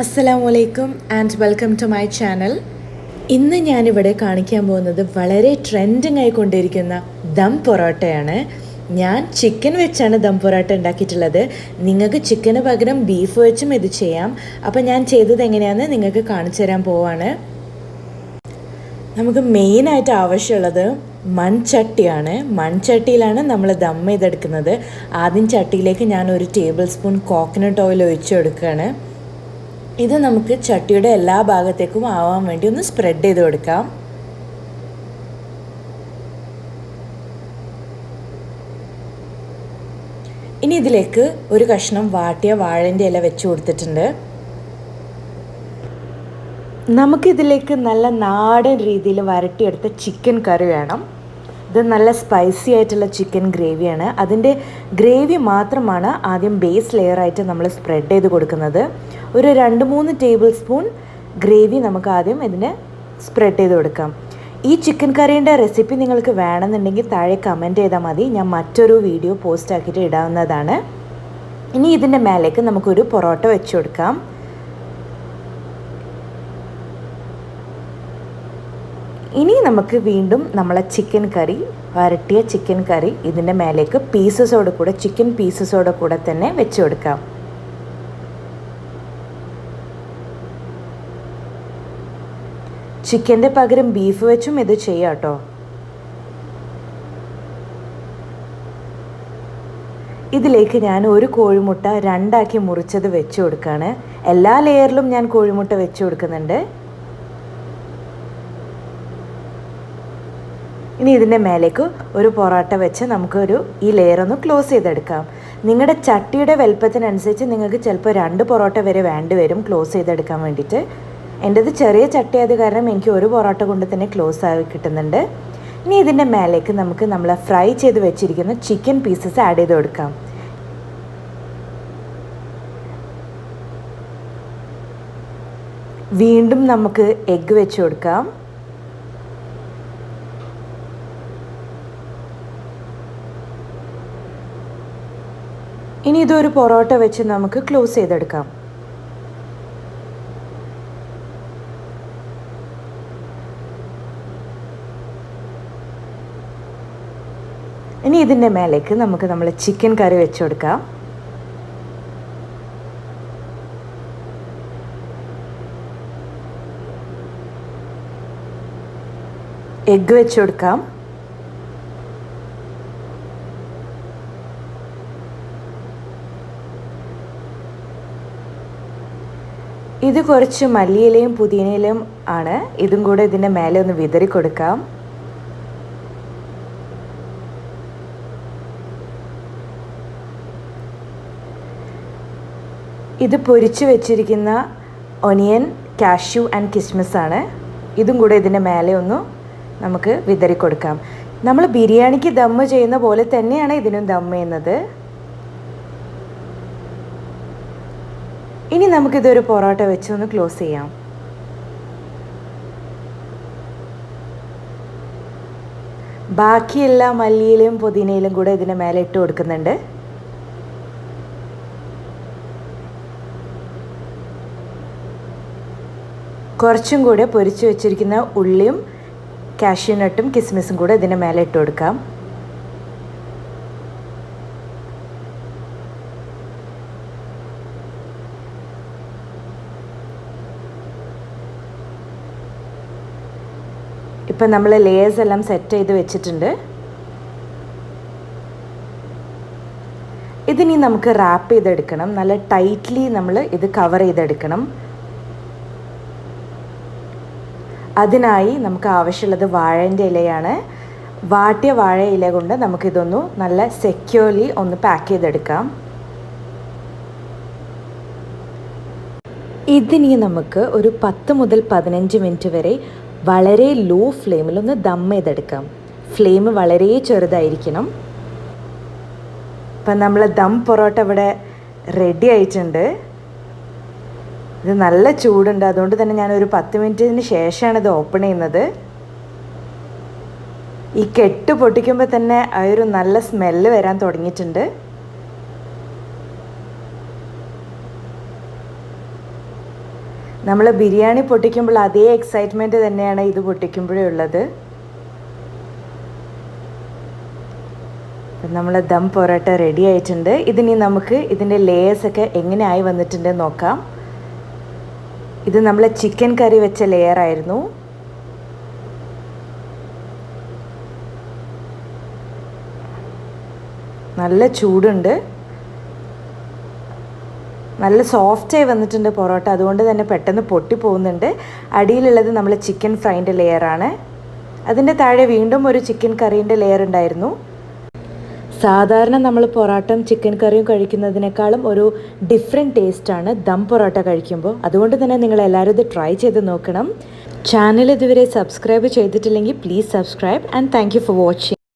അസ്സലാമു and welcome to my channel. ഇന്ന് ഞാനിവിടെ കാണിക്കാൻ പോകുന്നത് വളരെ ട്രെൻഡിങ് ആയിക്കൊണ്ടിരിക്കുന്ന ദം പൊറോട്ടയാണ്. ഞാൻ ചിക്കൻ വെച്ചാണ് ദം പൊറോട്ട ഉണ്ടാക്കിയിട്ടുള്ളത്. നിങ്ങൾക്ക് ചിക്കന് പകരം ബീഫ് വെച്ചും ഇത് ചെയ്യാം. അപ്പോൾ ഞാൻ ചെയ്തത് എങ്ങനെയാണെന്ന് നിങ്ങൾക്ക് കാണിച്ചു തരാൻ പോവാണ്. നമുക്ക് മെയിനായിട്ട് ആവശ്യമുള്ളത് മൺചട്ടിയാണ്. മൺചട്ടിയിലാണ് നമ്മൾ ദം ചെയ്തെടുക്കുന്നത്. ആദ്യം ചട്ടിയിലേക്ക് ഞാൻ 1 ടേബിൾ സ്പൂൺ കോക്കനട്ട് ഓയിൽ ഒഴിച്ചു കൊടുക്കുകയാണ്. ഇത് നമുക്ക് ചട്ടിയുടെ എല്ലാ ഭാഗത്തേക്കും ആവാൻ വേണ്ടി ഒന്ന് സ്പ്രെഡ് ചെയ്ത് കൊടുക്കാം. ഇനി ഇതിലേക്ക് ഒരു കഷ്ണം വാട്ടിയ വാഴൻ്റെ ഇല വെച്ച് കൊടുത്തിട്ടുണ്ട്. നമുക്കിതിലേക്ക് നല്ല നാടൻ രീതിയിൽ വരട്ടിയെടുത്ത ചിക്കൻ കറി വേണം. ഇത് നല്ല സ്പൈസി ആയിട്ടുള്ള ചിക്കൻ ഗ്രേവിയാണ്. അതിൻ്റെ ഗ്രേവി മാത്രമാണ് ആദ്യം ബേസ് ലെയറായിട്ട് നമ്മൾ സ്പ്രെഡ് ചെയ്ത് കൊടുക്കുന്നത്. ഒരു 2-3 ടേബിൾ സ്പൂൺ ഗ്രേവി നമുക്ക് ആദ്യം ഇതിന് സ്പ്രെഡ് ചെയ്ത് കൊടുക്കാം. ഈ ചിക്കൻ കറീൻ്റെ റെസിപ്പി നിങ്ങൾക്ക് വേണമെന്നുണ്ടെങ്കിൽ താഴെ കമൻറ്റ് ചെയ്താൽ മതി. ഞാൻ മറ്റൊരു വീഡിയോ പോസ്റ്റ് ആക്കിയിട്ട് ഇടാവുന്നതാണ്. ഇനി ഇതിൻ്റെ മേലേക്ക് നമുക്കൊരു പൊറോട്ട വെച്ച് കൊടുക്കാം. ഇനി നമുക്ക് വീണ്ടും നമ്മളെ ചിക്കൻ കറി, വരട്ടിയ ചിക്കൻ കറി ഇതിൻ്റെ മേലേക്ക് ചിക്കൻ പീസസോടെ കൂടെ തന്നെ വെച്ച് കൊടുക്കാം. ചിക്കൻ്റെ പകരം ബീഫ് വെച്ചും ഇത് ചെയ്യാം കേട്ടോ. ഇതിലേക്ക് ഞാൻ ഒരു കോഴിമുട്ട 2 മുറിച്ചത് വെച്ച് കൊടുക്കുകയാണ്. എല്ലാ ലെയറിലും ഞാൻ കോഴിമുട്ട വെച്ച് കൊടുക്കുന്നുണ്ട്. ഇനി ഇതിൻ്റെ മേലേക്ക് ഒരു പൊറോട്ട വെച്ച് നമുക്കൊരു ഈ ലെയർ ഒന്ന് ക്ലോസ് ചെയ്തെടുക്കാം. നിങ്ങളുടെ ചട്ടിയുടെ വലുപ്പത്തിനനുസരിച്ച് നിങ്ങൾക്ക് ചിലപ്പോൾ 2 പൊറോട്ട വരെ വേണ്ടി വരും ക്ലോസ് ചെയ്തെടുക്കാൻ വേണ്ടിയിട്ട്. എൻ്റേത് ചെറിയ ചട്ടി ആയത് കാരണം എനിക്ക് ഒരു പൊറോട്ട കൊണ്ട് തന്നെ ക്ലോസ് ആയി കിട്ടുന്നുണ്ട്. ഇനി ഇതിൻ്റെ മേലേക്ക് നമുക്ക് നമ്മൾ ഫ്രൈ ചെയ്ത് വെച്ചിരിക്കുന്ന ചിക്കൻ പീസസ് ആഡ് ചെയ്ത് കൊടുക്കാം. വീണ്ടും നമുക്ക് എഗ്ഗ് വെച്ച് കൊടുക്കാം. ഇനി ഇതൊരു പൊറോട്ട വെച്ച് നമുക്ക് ക്ലോസ് ചെയ്തെടുക്കാം. ഇനി ഇതിൻ്റെ മേലേക്ക് നമുക്ക് നമ്മൾ ചിക്കൻ കറി വെച്ച് കൊടുക്കാം. എഗ്ഗ് വെച്ച് കൊടുക്കാം. ഇത് കുറച്ച് മല്ലിയിലയും പുതിനയിലയും ആണ്. ഇതും കൂടെ ഇതിൻ്റെ മേലെ ഒന്ന് വിതറി കൊടുക്കാം. ഇത് പൊരിച്ച് വെച്ചിരിക്കുന്ന ഒനിയൻ, കാഷ്യൂ ആൻഡ് കിസ്മിസ് ആണ്. ഇതും കൂടെ ഇതിൻ്റെ മേലെ ഒന്ന് നമുക്ക് വിതറി കൊടുക്കാം. നമ്മൾ ബിരിയാണിക്ക് ദമ്മ് ചെയ്യുന്ന പോലെ തന്നെയാണ് ഇതിനും ദം ചെയ്യുന്നത്. ഇനി നമുക്കിതൊരു പൊറോട്ട വെച്ച് ഒന്ന് ക്ലോസ് ചെയ്യാം. ബാക്കിയെല്ലാ മല്ലിയിലും പുതിനയിലും കൂടെ ഇതിൻ്റെ മേലെ ഇട്ട് കൊടുക്കുന്നുണ്ട്. കുറച്ചും കൂടെ പൊരിച്ച് വെച്ചിരിക്കുന്ന ഉള്ളിയും കാഷ്യൂനട്ടും കിസ്മിസും കൂടെ ഇതിൻ്റെ മേലെ ഇട്ട് കൊടുക്കാം. ഇപ്പം നമ്മൾ ലെയേഴ്സ് എല്ലാം സെറ്റ് ചെയ്ത് വെച്ചിട്ടുണ്ട്. ഇതിനി നമുക്ക് റാപ്പ് ചെയ്തെടുക്കണം. നല്ല ടൈറ്റ്ലി നമ്മൾ ഇത് കവർ ചെയ്തെടുക്കണം. അതിനായി നമുക്ക് ആവശ്യമുള്ളത് വാഴൻ്റെ ഇലയാണ്. വാട്ടിയ വാഴ ഇല കൊണ്ട് നമുക്കിതൊന്ന് നല്ല സെക്യൂർലി ഒന്ന് പാക്ക് ചെയ്തെടുക്കാം. ഇതിനി നമുക്ക് ഒരു 10 മുതൽ 15 മിനിറ്റ് വരെ വളരെ ലോ ഫ്ലെയിമിലൊന്ന് ദം ചെയ്തെടുക്കാം. ഫ്ലെയിം വളരെ ചെറുതായിരിക്കണം. ഇപ്പം നമ്മൾ ദം പൊറോട്ട ഇവിടെ റെഡി ആയിട്ടുണ്ട്. ഇത് നല്ല ചൂടുണ്ട്, അതുകൊണ്ട് തന്നെ ഞാനൊരു 10 മിനിറ്റിന് ശേഷമാണ് ഇത് ഓപ്പൺ ചെയ്യുന്നത്. ഈ കെട്ട് പൊട്ടിക്കുമ്പോൾ തന്നെ ആ ഒരു നല്ല സ്മെല്ല് വരാൻ തുടങ്ങിയിട്ടുണ്ട്. നമ്മൾ ബിരിയാണി പൊട്ടിക്കുമ്പോൾ അതേ എക്സൈറ്റ്മെൻറ്റ് തന്നെയാണ് ഇത് പൊട്ടിക്കുമ്പോഴേ ഉള്ളത്. നമ്മൾ ദം പൊറോട്ട റെഡി ആയിട്ടുണ്ട്. ഇതിനി നമുക്ക് ഇതിൻ്റെ ലെയേഴ്സൊക്കെ എങ്ങനെ ആയി വന്നിട്ടുണ്ട് നോക്കാം. ഇത് നമ്മൾ ചിക്കൻ കറി വെച്ച ലെയർ ആയിരുന്നു. നല്ല ചൂടുണ്ട്, നല്ല സോഫ്റ്റായി വന്നിട്ടുണ്ട് പൊറോട്ട. അതുകൊണ്ട് തന്നെ പെട്ടെന്ന് പൊട്ടി പോകുന്നുണ്ട്. അടിയിലുള്ളത് നമ്മൾ ചിക്കൻ ഫ്രൈൻ്റെ ലെയറാണ്. അതിൻ്റെ താഴെ വീണ്ടും ഒരു ചിക്കൻ കറീൻ്റെ ലെയർ ഉണ്ടായിരുന്നു. സാധാരണ നമ്മൾ പൊറോട്ടയും ചിക്കൻ കറിയും കഴിക്കുന്നതിനേക്കാളും ഒരു ഡിഫറെൻറ്റ് ടേസ്റ്റാണ് ദം പൊറോട്ട കഴിക്കുമ്പോൾ. അതുകൊണ്ട് തന്നെ നിങ്ങൾ എല്ലാവരും ഇത് ട്രൈ ചെയ്ത് നോക്കണം. ചാനൽ ഇതുവരെ സബ്സ്ക്രൈബ് ചെയ്തിട്ടില്ലെങ്കിൽ please subscribe and thank you for watching.